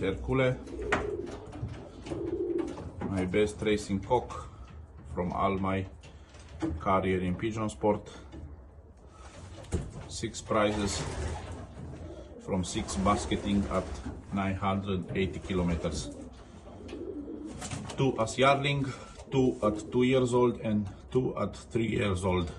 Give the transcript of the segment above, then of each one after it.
Hercule, my best racing cock from all my career in pigeon sport. 6 prizes from 6 basketing at 980 kilometers. 2 as yearling, 2 at 2 years old and 2 at 3 years old.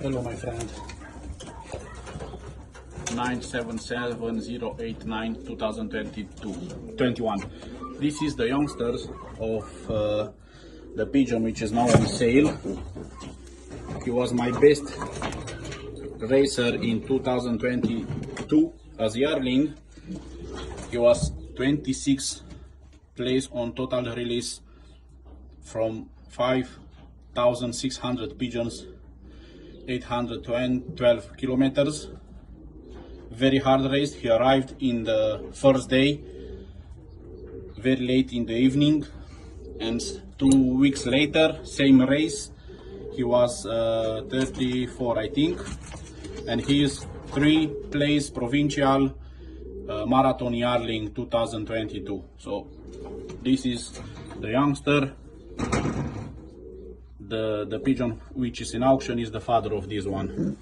Hello my friend, 977-089-2021. This is the youngsters of the pigeon which is now on sale. He was my best racer in 2022 as yearling. He was 26th place on total release from 5,600 pigeons, 812 kilometers. Very hard race. He arrived in the first day very late in the evening, and 2 weeks later, same race, he was 34 I think, and he is 3rd place provincial marathon yearling 2022. So this is the youngster. The pigeon which is in auction is the father of this one.